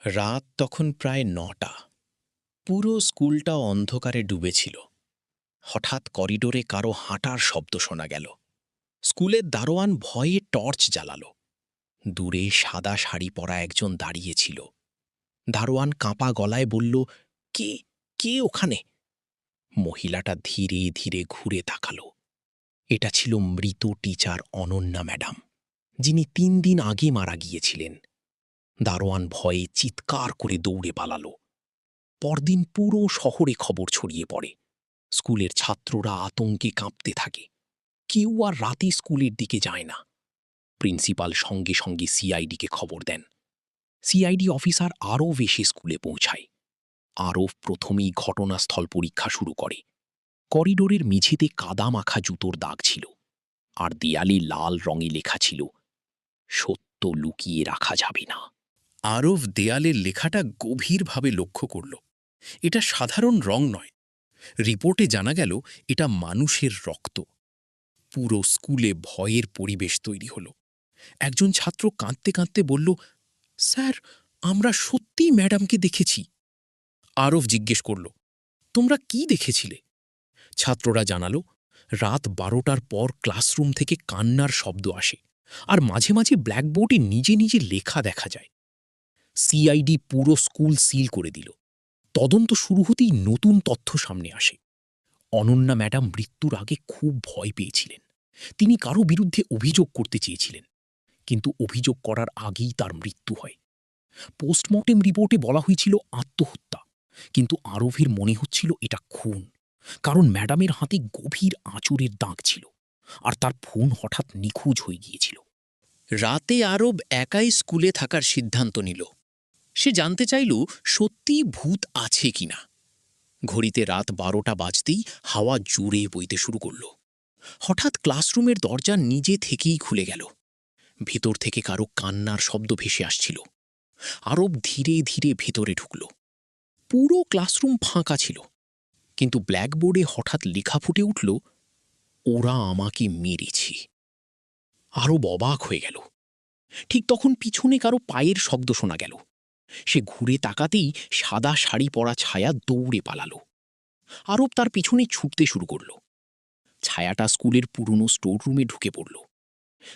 রাত তখন প্রায় ৯টা। পুরো স্কুলটা অন্ধকারে ডুবেছিল। হঠাৎ করিডোরে কারো হাঁটার শব্দ শোনা গেল। স্কুলের দারোয়ান ভয়ে টর্চ জ্বালালো। দূরে সাদা শাড়ি পরা একজন দাঁড়িয়েছিল। দারোয়ান কাঁপা গলায় বলল, কে কে ওখানে? মহিলাটা ধীরে ধীরে ঘুরে তাকালো। এটা ছিল মৃত টিচার অনন্যা ম্যাডাম, যিনি ৩ দিন আগে মারা গিয়েছিলেন। দারোয়ান ভয়ে চিৎকার করে দৌড়ে পালালো। পরদিন পুরো শহরে খবর ছড়িয়ে পড়ে। স্কুলের ছাত্ররা আতঙ্কে কাঁপতে থাকে। কেউ আর রাতে স্কুলের দিকে যায় না। প্রিন্সিপাল সঙ্গে সঙ্গে সিআইডিকে খবর দেন। সিআইডি অফিসার আরও এসে স্কুলে পৌঁছায়। আরব প্রথমেই ঘটনাস্থল পরীক্ষা শুরু করে। করিডোরের মেঝেতে কাদা মাখা জুতোর দাগ ছিল, আর দেয়ালে লাল রঙে লেখা ছিল, সত্য লুকিয়ে রাখা যাবে না। আরব দেয়ালের লেখাটা গভীরভাবে লক্ষ্য করল। এটা সাধারণ রং নয়। রিপোর্টে জানা গেল এটা মানুষের রক্ত। পুরো স্কুলে ভয়ের পরিবেশ তৈরি হল। একজন ছাত্র কাঁদতে কাঁদতে বলল, স্যার, আমরা সত্যিই ম্যাডামকে দেখেছি। আরব জিজ্ঞেস করল, তোমরা কি দেখেছিলে? ছাত্ররা জানালো, রাত ১২টার পর ক্লাসরুম থেকে কান্নার শব্দ আসে, আর মাঝে মাঝে ব্ল্যাকবোর্ডে নিজে নিজে লেখা দেখা যায়। সিআইডি পুরো স্কুল সিল করে দিল। তদন্ত শুরু হতেই নতুন তথ্য সামনে আসে। অনন্যা ম্যাডাম মৃত্যুর আগে খুব ভয় পেয়েছিলেন। তিনি কারো বিরুদ্ধে অভিযোগ করতে চেয়েছিলেন, কিন্তু অভিযোগ করার আগেই তার মৃত্যু হয়। পোস্টমর্টেম রিপোর্টে বলা হয়েছিল আত্মহত্যা, কিন্তু আরবের মনে হচ্ছিল এটা খুন, কারণ ম্যাডামের হাতে গভীর আঁচড়ের দাগ ছিল, আর তার ফোন হঠাৎ নিখোঁজ হয়ে গিয়েছিল। রাতে আরব একাই স্কুলে থাকার সিদ্ধান্ত নিল। সে জানতে চাইল সত্যিই ভূত আছে কিনা। ঘড়িতে রাত ১২টা বাজতেই হাওয়া জোরে বইতে শুরু করল। হঠাৎ ক্লাসরুমের দরজা নিজে থেকেই খুলে গেল। ভেতর থেকে কারো কান্নার শব্দ ভেসে আসছিল। আরব ধীরে ধীরে ভেতরে ঢুকল। পুরো ক্লাসরুম ফাঁকা ছিল, কিন্তু ব্ল্যাকবোর্ডে হঠাৎ লেখা ফুটে উঠল, ওরা আমাকে মেরেছে। আরব অবাক হয়ে গেল। ঠিক তখন পিছনে কারো পায়ের শব্দ শোনা গেল। সে ঘুরে তাকাতেই সাদা শাড়ি পরা ছায়া দৌড়ে পালালো। আরব তার পিছনে ছুটতে শুরু করল। ছায়াটা স্কুলের পুরনো স্টোর রুমে ঢুকে পড়ল।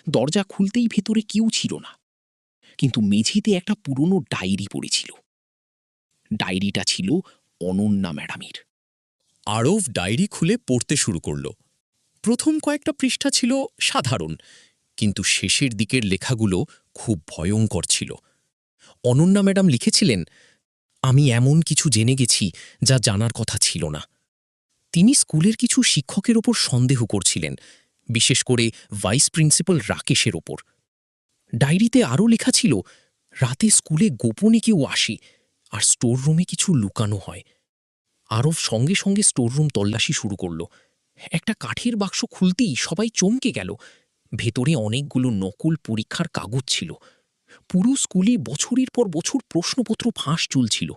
দরজা খুলতেই ভেতরে কেউ ছিল না, কিন্তু মেঝেতে একটা পুরনো ডায়েরি পড়েছিল। ডায়েরিটা ছিল অনন্যা ম্যাডামের। আরব ডায়েরি খুলে পড়তে শুরু করল। প্রথম কয়েকটা পৃষ্ঠা ছিল সাধারণ, কিন্তু শেষের দিকের লেখাগুলো খুব ভয়ঙ্কর ছিল। অনন্যা ম্যাডাম লিখেছিলেন, আমি এমন কিছু জেনে গেছি যা জানার কথা ছিল না। তিনি স্কুলের কিছু শিক্ষকের ওপর সন্দেহ করছিলেন, বিশেষ করে ভাইস প্রিন্সিপাল রাকেশের ওপর। ডায়েরিতে আরও লেখা ছিল, রাতে স্কুলে গোপনে কেউ আসে, আর স্টোর রুমে কিছু লুকানো হয়। আরব সঙ্গে সঙ্গে স্টোর রুম তল্লাশি শুরু করল। একটা কাঠের বাক্স খুলতেই সবাই চমকে গেল। ভেতরে অনেকগুলো নকল পরীক্ষার কাগজ ছিল। পুরো স্কুলে বছরের পর বছর প্রশ্নপত্র ফাঁস চলছিল।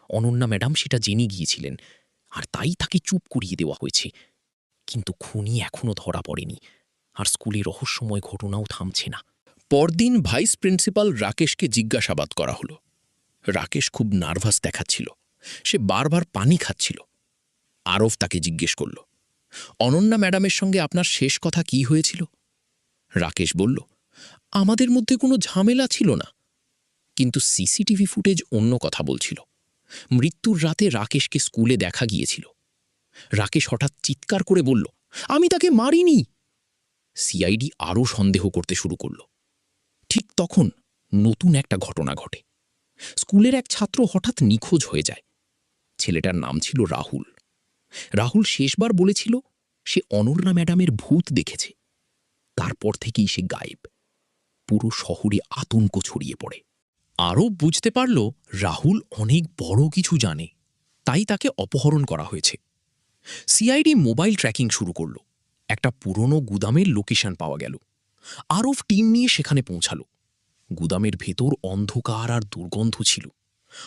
অনন্যা ম্যাডাম সেটা জেনে গিয়েছিলেন, আর তাই তাকে চুপ করিয়ে দেওয়া হয়েছে। কিন্তু খুনি এখনও ধরা পড়েনি, আর স্কুলে রহস্যময় ঘটনাও থামছে না। পরদিন ভাইস প্রিন্সিপাল রাকেশকে জিজ্ঞাসাবাদ করা হলো। রাকেশ খুব নার্ভাস দেখাচ্ছিল। সে বারবার পানি খাচ্ছিল। আরব তাকে জিজ্ঞেস করল, অনন্যা ম্যাডামের সঙ্গে আপনার শেষ কথা কি হয়েছিল? রাকেশ বলল, আমাদের মধ্যে কোনো ঝামেলা ছিল না, কিন্তু সিসিটিভি ফুটেজ অন্য কথা বলছিল। মৃত্যুর রাতে রাকেশকে স্কুলে দেখা গিয়েছিল। রাকেশ হঠাৎ চিৎকার করে বলল, আমি তাকে মারিনি। সিআইডি আরও সন্দেহ করতে শুরু করল। ঠিক তখন নতুন একটা ঘটনা ঘটে। স্কুলের এক ছাত্র হঠাৎ নিখোঁজ হয়ে যায়। ছেলেটার নাম ছিল রাহুল। রাহুল শেষবার বলেছিল সে অনন্যা ম্যাডামের ভূত দেখেছে। তারপর থেকেই সে গায়েব। পুরো শহরে আতঙ্ক ছড়িয়ে পড়ে। আরও বুঝতে পারল রাহুল অনেক বড় কিছু জানে, তাই তাকে অপহরণ করা হয়েছে। সিআইডি মোবাইল ট্র্যাকিং শুরু করল। একটা পুরনো গুদামের লোকেশন পাওয়া গেল। আরব টিম নিয়ে সেখানে পৌঁছালো। গুদামের ভেতর অন্ধকার আর দুর্গন্ধ ছিল।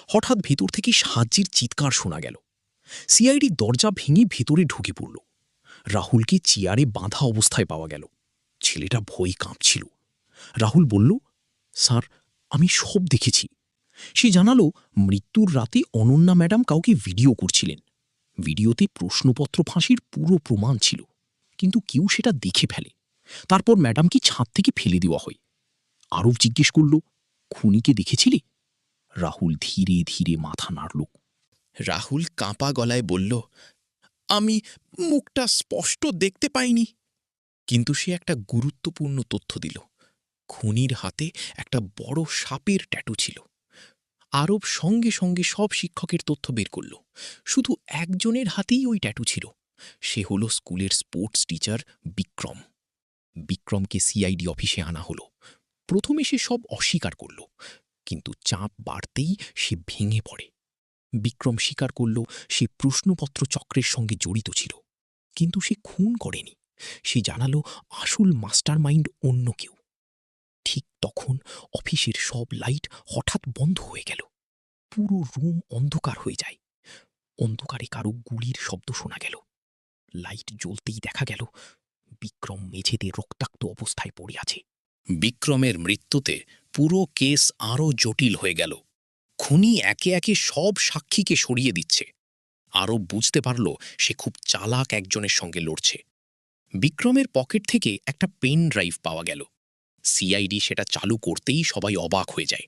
হঠাৎ ভেতর থেকে সাহায্যের চিৎকার শোনা গেল। সিআইডি দরজা ভেঙে ভেতরে ঢুকে পড়ল। রাহুলকে চেয়ারে বাঁধা অবস্থায় পাওয়া গেল। ছেলেটা ভয়ে কাঁপছিল। রাহুল বলল, স্যার, আমি সব দেখেছি। সে জানালো মৃত্যুর রাতে অনন্যা ম্যাডাম কাউকে ভিডিও করছিলেন। ভিডিওতে প্রশ্নপত্র ফাঁসির পুরো প্রমাণ ছিল, কিন্তু কেউ সেটা দেখে ফেলে। তারপর ম্যাডামকে ছাদ থেকে ফেলে দেওয়া হয়। আরব জিজ্ঞেস করল, খুনিকে দেখেছিলি? রাহুল ধীরে ধীরে মাথা নাড়ল। রাহুল কাঁপা গলায় বলল, আমি মুখটা স্পষ্ট দেখতে পাইনি। কিন্তু সে একটা গুরুত্বপূর্ণ তথ্য দিল। খুনির হাতে একটা বড় সাপের ট্যাটু ছিল। আরব সঙ্গে সঙ্গে সব শিক্ষকের তথ্য বের করল। শুধু একজনের হাতেই ওই ট্যাটু ছিল। সে হল স্কুলের স্পোর্টস টিচার বিক্রম। বিক্রমকে সিআইডি অফিসে আনা হলো। প্রথমে সে সব অস্বীকার করল, কিন্তু চাপ বাড়তেই সে ভেঙে পড়ে। বিক্রম স্বীকার করল সে প্রশ্নপত্র চক্রের সঙ্গে জড়িত ছিল, কিন্তু সে খুন করেনি। সে জানালো আসল মাস্টার মাইন্ড অন্য কেউ। ঠিক তখন অফিসের সব লাইট হঠাৎ বন্ধ হয়ে গেল। পুরো রুম অন্ধকার হয়ে যায়। অন্ধকারে কারো গুলির শব্দ শোনা গেল। লাইট জ্বলতেই দেখা গেল বিক্রম মেঝেতে রক্তাক্ত অবস্থায় পড়ে আছে। বিক্রমের মৃত্যুতে পুরো কেস আরও জটিল হয়ে গেল। খুনি একে একে সব সাক্ষীকে সরিয়ে দিচ্ছে। আরব বুঝতে পারল সে খুব চালাক একজনের সঙ্গে লড়ছে। বিক্রমের পকেট থেকে একটা পেন ড্রাইভ পাওয়া গেল। সিআইডি সেটা চালু করতেই সবাই অবাক হয়ে যায়।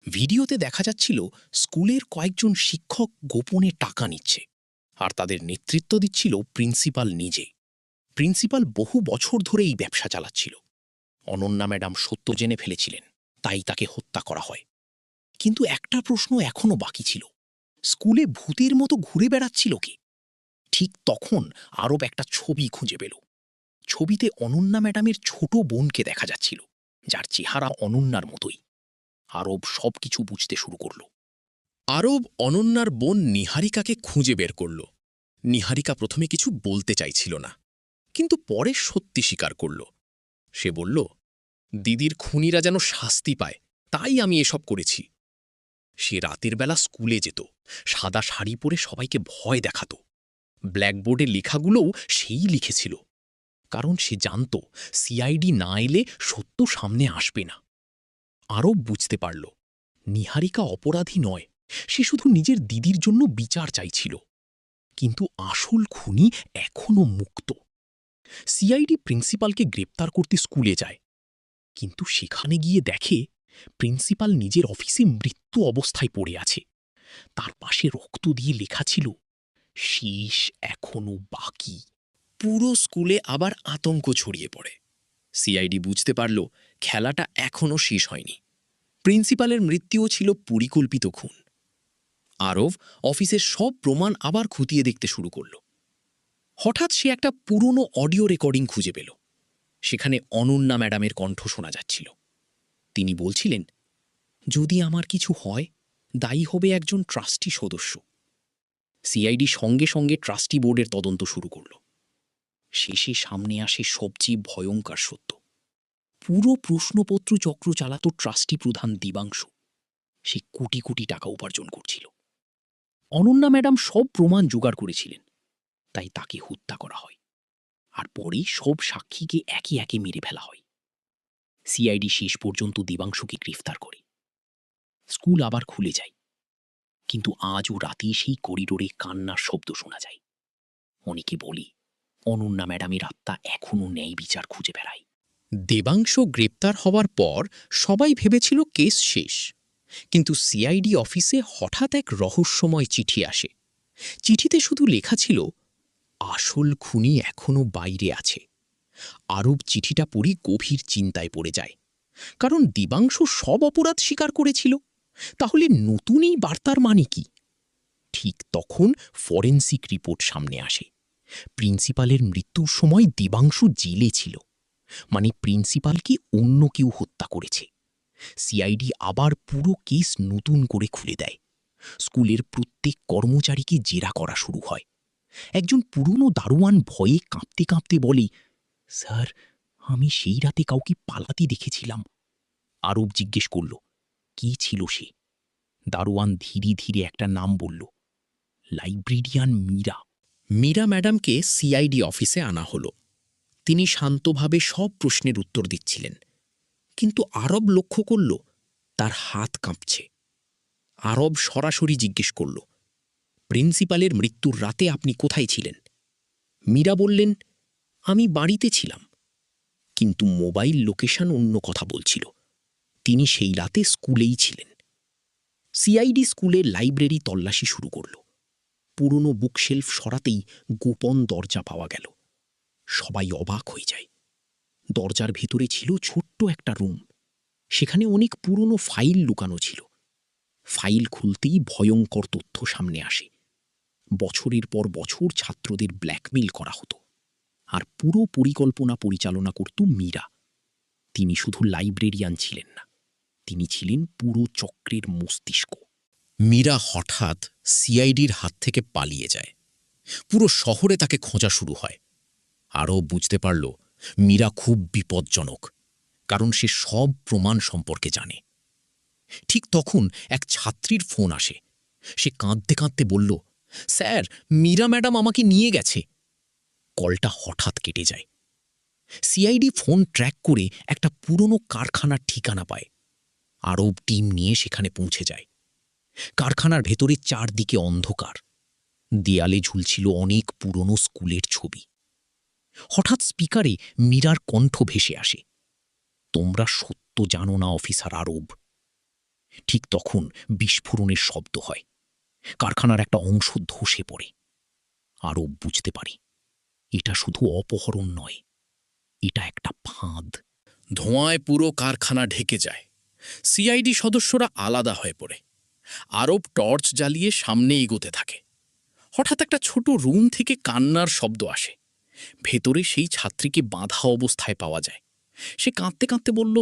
ভিডিওতে দেখা যাচ্ছিল স্কুলের কয়েকজন শিক্ষক গোপনে টাকা নিচ্ছে, আর তাদের নেতৃত্ব দিচ্ছিল প্রিন্সিপাল নিজে। প্রিন্সিপাল বহু বছর ধরে এই ব্যবসা চালাচ্ছিল। অনন্যা ম্যাডাম সত্য জেনে ফেলেছিলেন, তাই তাকে হত্যা করা হয়। কিন্তু একটা প্রশ্ন এখনও বাকি ছিল, স্কুলে ভূতের মতো ঘুরে বেড়াচ্ছিল কে? ঠিক তখন আরব একটা ছবি খুঁজে পেল। ছবিতে অনন্যা ম্যাডামের ছোট বোনকে দেখা যাচ্ছিল, যার চেহারা অনন্যার মতোই। আরব সব কিছু বুঝতে শুরু করল। আরব অনন্যার বোন নিহারিকাকে খুঁজে বের করল। নিহারিকা প্রথমে কিছু বলতে চাইছিল না, কিন্তু পরে সত্যি স্বীকার করল। সে বলল, দিদির খুনিরা যেন শাস্তি পায়, তাই আমি এসব করেছি। সে রাতের বেলা স্কুলে যেত, সাদা শাড়ি পরে সবাইকে ভয় দেখাত। ব্ল্যাকবোর্ডে লেখাগুলোও সেই লিখেছিল, কারণ সে জানত সিআইডি না এলে সত্য সামনে আসবে না। আরব বুঝতে পারল নিহারিকা অপরাধী নয়, সে শুধু নিজের দিদির জন্য বিচার চাইছিল। কিন্তু আসল খুনি এখনও মুক্ত। সিআইডি প্রিন্সিপালকে গ্রেপ্তার করতে স্কুলে যায়, কিন্তু সেখানে গিয়ে দেখে প্রিন্সিপাল নিজের অফিসে মৃত্যু অবস্থায় পড়ে আছে। তার পাশে রক্ত দিয়ে লেখা ছিল, শেষ এখনো বাকি। পুরো স্কুলে আবার আতঙ্ক ছড়িয়ে পড়ে। সিআইডি বুঝতে পারল খেলাটা এখনও শেষ হয়নি। প্রিন্সিপালের মৃত্যুও ছিল পরিকল্পিত খুন। আরব অফিসের সব প্রমাণ আবার খতিয়ে দেখতে শুরু করল। হঠাৎ সে একটা পুরনো অডিও রেকর্ডিং খুঁজে পেল। সেখানে অনন্যা ম্যাডামের কণ্ঠ শোনা যাচ্ছিল। তিনি বলছিলেন, যদি আমার কিছু হয়, দায়ী হবে একজন ট্রাস্টি সদস্য। সিআইডি সঙ্গে সঙ্গে ট্রাস্টি বোর্ডের তদন্ত শুরু করল। শেষে সামনে আসে সবচেয়ে ভয়ঙ্কর সত্য। পুরো প্রশ্নপত্র চক্র চালাত ট্রাস্টি প্রধান দিবাংশু। সে কোটি কোটি টাকা উপার্জন করছিল। অনন্যা ম্যাডাম সব প্রমাণ জোগাড় করেছিলেন, তাই তাকে হত্যা করা হয়। আর পরেই সব সাক্ষীকে একে একে মেরে ফেলা হয়। সিআইডি শেষ পর্যন্ত দিবাংশুকে গ্রেফতার করে। স্কুল আবার খুলে যায়, কিন্তু আজও রাতে সেই করিডোরে কান্নার শব্দ শোনা যায়। অনেকে বলে অনন্যা ম্যাডামের আত্মা এখনও ন্যায় বিচার খুঁজে বেড়ায়। দেবাংশ গ্রেপ্তার হওয়ার পর সবাই ভেবেছিল কেস শেষ, কিন্তু সিআইডি অফিসে হঠাৎ এক রহস্যময় চিঠি আসে। চিঠিতে শুধু লেখা ছিল, আসল খুনি এখনও বাইরে আছে। আরব চিঠিটা পড়ে গভীর চিন্তায় পড়ে যায়, কারণ দিবাংশু সব অপরাধ স্বীকার করেছিল। তাহলে নতুন এই বার্তার মানে কি? ঠিক তখন ফরেনসিক রিপোর্ট সামনে আসে। প্রিন্সিপালের মৃত্যুর সময় দিবাংশু জেলে ছিল, মানে প্রিন্সিপালকে অন্য কেউ হত্যা করেছে। সিআইডি আবার পুরো কেস নতুন করে খুলে দেয়। স্কুলের প্রত্যেক কর্মচারীকে জেরা করা শুরু হয়। একজন পুরনো দারোয়ান ভয়ে কাঁপতে কাঁপতে বলে, স্যার, আমি সেই রাতে কাউকে পালাতে দেখেছিলাম। আরব জিজ্ঞেস করল, কি ছিল সে? দারোয়ান ধীরে ধীরে একটা নাম বলল, লাইব্রেরিয়ান মীরা। মীরা ম্যাডামকে সিআইডি অফিসে আনা হলো। তিনি শান্তভাবে সব প্রশ্নের উত্তর দিচ্ছিলেন, কিন্তু আরব লক্ষ্য করল তার হাত কাঁপছে। আরব সরাসরি জিজ্ঞেস করল, প্রিন্সিপালের মৃত্যুর রাতে আপনি কোথায় ছিলেন? মীরা বললেন, আমি বাড়িতে ছিলাম। কিন্তু মোবাইল লোকেশন অন্য কথা বলছিল। তিনি সেই রাতে স্কুলেই ছিলেন। সিআইডি স্কুলের লাইব্রেরি তল্লাশি শুরু করল। পুরনো বুকশেলফ সরাতেই গোপন দরজা পাওয়া গেল। সবাই অবাক হয়ে যায়। দরজার ভেতরে ছিল ছোট্ট একটা রুম। সেখানে অনেক পুরনো ফাইল লুকানো ছিল। ফাইল খুলতেই ভয়ঙ্কর তথ্য সামনে আসে। বছরের পর বছর ছাত্রদের ব্ল্যাকমেইল করা হতো, আর পুরো পরিকল্পনা পরিচালনা করত মীরা। তিনি শুধু লাইব্রেরিয়ান ছিলেন না, তিনি ছিলেন পুরো চক্রের মস্তিষ্ক। মীরা হঠাৎ সিআইডির হাত থেকে পালিয়ে যায়। পুরো শহরে তাকে খোঁজা শুরু হয়। আরও বুঝতে পারল মীরা খুব বিপজ্জনক, কারণ সে সব প্রমাণ সম্পর্কে জানে। ঠিক তখন এক ছাত্রীর ফোন আসে। সে কাঁদতে কাঁদতে বলল, স্যার, মীরা ম্যাডাম আমাকে নিয়ে গেছে। কলটা হঠাৎ কেটে যায়। সিআইডি ফোন ট্র্যাক করে একটা পুরনো কারখানার ঠিকানা পায়। আরব টিম নিয়ে সেখানে পৌঁছে যায়। কারখানার ভেতরে চারদিকে অন্ধকার। দেয়ালে ঝুলছিল অনেক পুরনো স্কুলের ছবি। হঠাৎ স্পিকারে মীরার কণ্ঠ ভেসে আসে, তোমরা সত্য জানো না অফিসার আরব। ঠিক তখন বিস্ফোরণের শব্দ হয়। কারখানার একটা অংশ ধসে পড়ে। আরব বুঝতে পারে এটা শুধু অপহরণ নয়, এটা একটা ফাঁদ। ধোঁয়ায় পুরো কারখানা ঢেকে যায়। সিআইডি সদস্যরা আলাদা হয়ে পড়ে। আরব টর্চ জ্বালিয়ে সামনে এগোতে থাকে। হঠাৎ একটা ছোট রুম থেকে কান্নার শব্দ আসে। ভেতরে সেই ছাত্রীকে বাঁধা অবস্থায় পাওয়া যায়। সে কাঁদতে কাঁদতে বলল,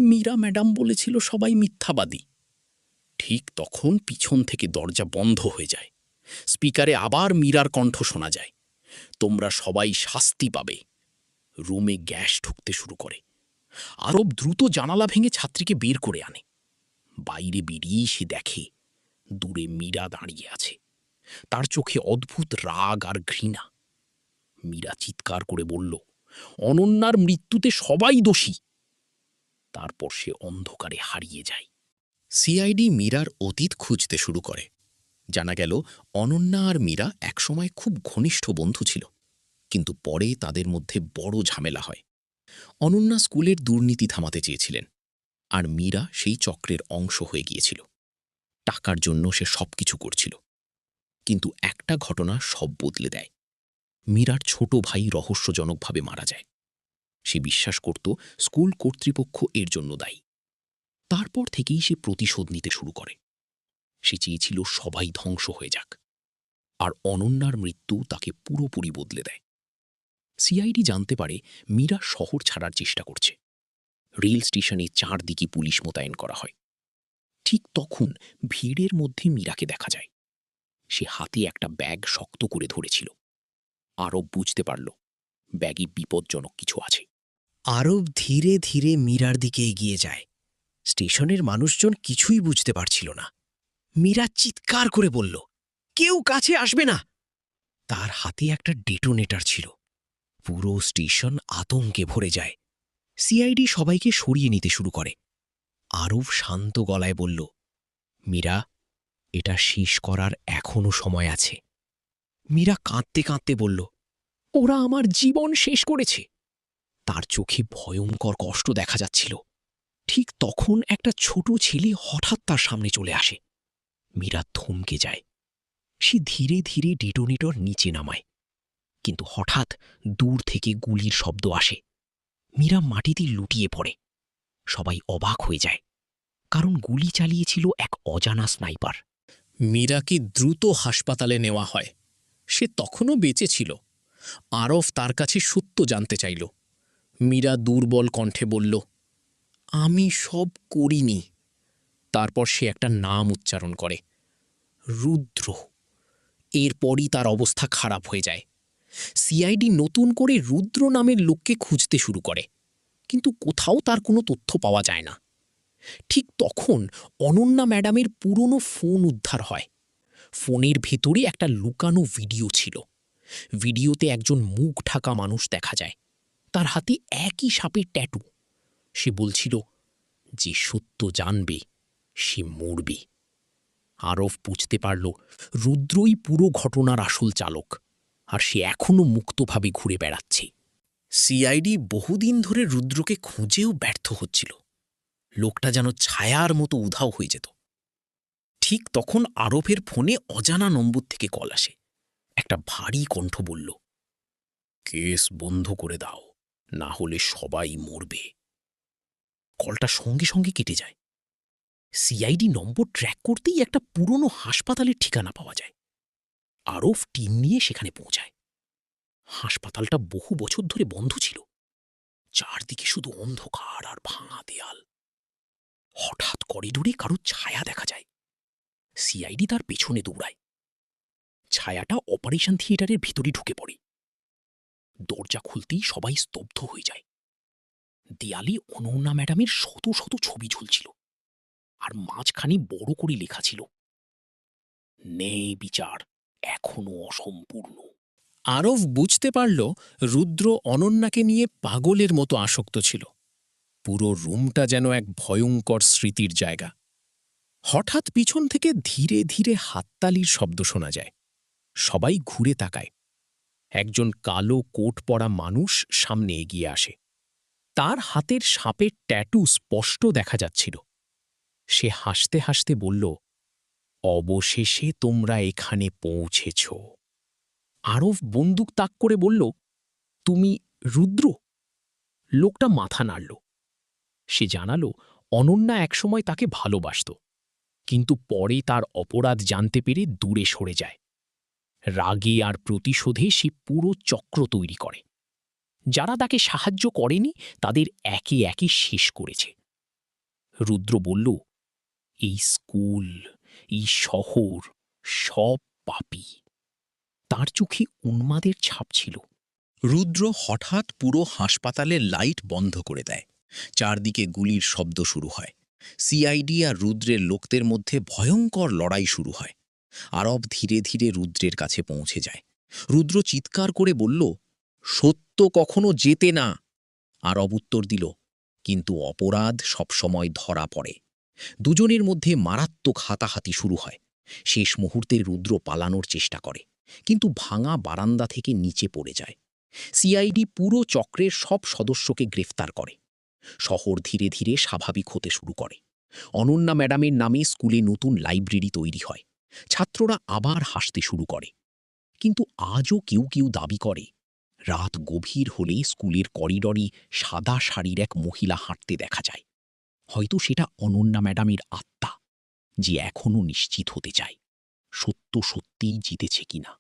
মীরা ম্যাডাম বলেছিল সবাই মিথ্যাবাদী। ঠিক তখন পিছন থেকে দরজা বন্ধ হয়ে যায়। স্পিকারে আবার মীরার কণ্ঠ শোনা যায়, তোমরা সবাই শাস্তি পাবে। রুমে গ্যাস ঢুকতে শুরু করে। আরব দ্রুত জানালা ভেঙে ছাত্রীকে বের করে আনে। বাইরে বেরিয়েই সে দেখে দূরে মীরা দাঁড়িয়ে আছে। তার চোখে অদ্ভুত রাগ আর ঘৃণা। মীরা চিৎকার করে বলল, অনন্যার মৃত্যুতে সবাই দোষী। তারপর সে অন্ধকারে হারিয়ে যায়। সিআইডি মীরার অতীত খুঁজতে শুরু করে। জানা গেল অনন্যা আর মীরা একসময় খুব ঘনিষ্ঠ বন্ধু ছিল, কিন্তু পরে তাদের মধ্যে বড় ঝামেলা হয়। অনন্যা স্কুলের দুর্নীতি থামাতে চেয়েছিলেন, আর মীরা সেই চক্রের অংশ হয়ে গিয়েছিল। টাকার জন্য সে সবকিছু করছিল। কিন্তু একটা ঘটনা সব বদলে দেয়। মীরার ছোট ভাই রহস্যজনকভাবে মারা যায়। সে বিশ্বাস করত স্কুল কর্তৃপক্ষ এর জন্য দায়ী। তারপর থেকেই সে প্রতিশোধ নিতে শুরু করে। সে চেয়েছিল সবাই ধ্বংস হয়ে যাক, আর অনন্যার মৃত্যু তাকে পুরোপুরি বদলে দেয়। সিআইডি জানতে পারে মীরা শহর ছাড়ার চেষ্টা করছে। রেল স্টেশনে চারদিকে পুলিশ মোতায়েন করা হয়। ঠিক তখন ভিড়ের মধ্যে মীরাকে দেখা যায়। সে হাতে একটা ব্যাগ শক্ত করে ধরেছিল। আরব বুঝতে পারল ব্যাগে বিপজ্জনক কিছু আছে। আরব ধীরে ধীরে মীরার দিকে এগিয়ে যায়। স্টেশনের মানুষজন কিছুই বুঝতে পারছিল না। মীরা চিৎকার করে বলল, কেউ কাছে আসবে না। তার হাতে একটা ডেটোনেটর ছিল। পুরো স্টেশন আতঙ্কে ভরে যায়। সিআইডি সবাইকে সরিয়ে নিতে শুরু করে। আরব শান্ত গলায় বলল, মীরা, এটা শেষ করার এখনো সময় আছে। মীরা কাঁদতে কাঁদতে বলল, ওরা আমার জীবন শেষ করেছে। তার চোখে ভয়ঙ্কর কষ্ট দেখা যাচ্ছিল। ঠিক তখন একটা ছোট ছেলে হঠাৎ তার সামনে চলে আসে। মীরা থমকে যায়। সে ধীরে ধীরে ডেটোনেটর নিচে নামায়, কিন্তু হঠাৎ দূর থেকে গুলির শব্দ আসে। মীরা মাটিতে লুটিয়ে পড়ে। সবাই অবাক হয়ে যায়, কারণ গুলি চালিয়েছিল এক অজানা স্নাইপার। মীরাকে দ্রুত হাসপাতালে নেওয়া হয়। সে তখনও বেঁচে ছিল। আরব তার কাছে সত্য জানতে চাইল। মীরা দুর্বল কণ্ঠে বলল, আমি সব করিনি। তারপর সে একটা নাম উচ্চারণ করে, রুদ্র। এরপরই তার অবস্থা খারাপ হয়ে যায়। সিআইডি নতুন করে রুদ্র নামের লোককে খুঁজতে শুরু করে, কিন্তু কোথাও তার কোনো তথ্য পাওয়া যায় না। ঠিক তখন অনন্যা ম্যাডামের পুরনো ফোন উদ্ধার হয়। ফোনের ভেতরে একটা লুকানো ভিডিও ছিল। ভিডিওতে একজন মুখ ঢাকা মানুষ দেখা যায়। তার হাতে একই সাপের ট্যাটু। সে বলছিল, যে সত্য জানবে সে মরবে। আরব বুঝতে পারল রুদ্রই পুরো ঘটনার আসল চালক, আর সে এখনও মুক্তভাবে ঘুরে বেড়াচ্ছে। সিআইডি বহুদিন ধরে রুদ্রকে খুঁজেও ব্যর্থ হচ্ছিল। লোকটা যেন ছায়ার মতো উধাও হয়ে যেত। ঠিক তখন আরবের ফোনে অজানা নম্বর থেকে কল আসে। একটা ভারী কণ্ঠ বলল, কেস বন্ধ করে দাও, না হলে সবাই মরবে। কলটা সঙ্গে সঙ্গে কেটে যায়। সিআইডি নম্বর ট্র্যাক করতেই একটা পুরনো হাসপাতালের ঠিকানা পাওয়া যায়। আরব টিম নিয়ে সেখানে পৌঁছায়। হাসপাতালটা বহু বছর ধরে বন্ধ ছিল। চারদিকে শুধু অন্ধকার আর ভাঙা দেয়াল। হঠাৎ করিডোরে কারো ছায়া দেখা যায়। সিআইডি তার পেছনে দৌড়ায়। ছায়াটা অপারেশন থিয়েটারের ভিতরে ঢুকে পড়ে। দরজা খুলতেই সবাই স্তব্ধ হয়ে যায়। দেয়ালে অনন্যা ম্যাডামের শত শত ছবি ঝুলছিল, আর মাঝখানে বড় করে লেখা ছিল, ন্যায় বিচার এখনো অসম্পূর্ণ। আরব বুঝতে পারল রুদ্র অনন্যাকে নিয়ে পাগলের মতো আসক্ত ছিল। পুরো রুমটা যেন এক ভয়ঙ্কর স্মৃতির জায়গা। হঠাৎ পিছন থেকে ধীরে ধীরে হাততালির শব্দ শোনা যায়। সবাই ঘুরে তাকায়। একজন কালো কোট পরা মানুষ সামনে এগিয়ে আসে। তার হাতের সাপের ট্যাটু স্পষ্ট দেখা যাচ্ছিল। সে হাসতে হাসতে বলল, অবশেষে তোমরা এখানে পৌঁছেছ। আরব বন্দুক তাক করে বলল, তুমি রুদ্র? লোকটা মাথা নাড়ল। সে জানালো অনন্যা একসময় তাকে ভালোবাসত, কিন্তু পরে তার অপরাধ জানতে পেরে দূরে সরে যায়। রাগে আর প্রতিশোধে সে পুরো চক্র তৈরি করে। যারা তাকে সাহায্য করেনি তাদের একে একে শেষ করেছে। রুদ্র বলল, এই স্কুল, এই শহর, সব পাপী। তার চোখে উন্মাদের ছাপ ছিল। রুদ্র হঠাৎ পুরো হাসপাতালের লাইট বন্ধ করে দেয়। চারদিকে গুলির শব্দ শুরু হয়। সিআইডি আর রুদ্রের লোকদের মধ্যে ভয়ঙ্কর লড়াই শুরু হয়। আরব ধীরে ধীরে রুদ্রের কাছে পৌঁছে যায়। রুদ্র চিৎকার করে বলল, সত্য কখনো জেতে না। আরব উত্তর দিল, কিন্তু অপরাধ সবসময় ধরা পড়ে। দুজনের মধ্যে মারাত্মক হাতাহাতি শুরু হয়। শেষ মুহূর্তে রুদ্র পালানোর চেষ্টা করে, কিন্তু ভাঙা বারান্দা থেকে নিচে পড়ে যায়। সিআইডি পুরো চক্রের সব সদস্যকে গ্রেফতার করে। শহর ধীরে ধীরে স্বাভাবিক হতে শুরু করে। অনন্যা ম্যাডামের নামে স্কুলে নতুন লাইব্রেরি তৈরি হয়। ছাত্ররা আবার হাসতে শুরু করে। কিন্তু আজও কেউ কেউ দাবি করে, রাত গভীর হলে স্কুলের করিডরে সাদা শাড়ির এক মহিলা হাঁটতে দেখা যায়। হয়তো সেটা অনন্যা ম্যাডামের আত্মা, যে এখনও নিশ্চিত হতে চায় সত্য সত্যিই জিতেছে কিনা।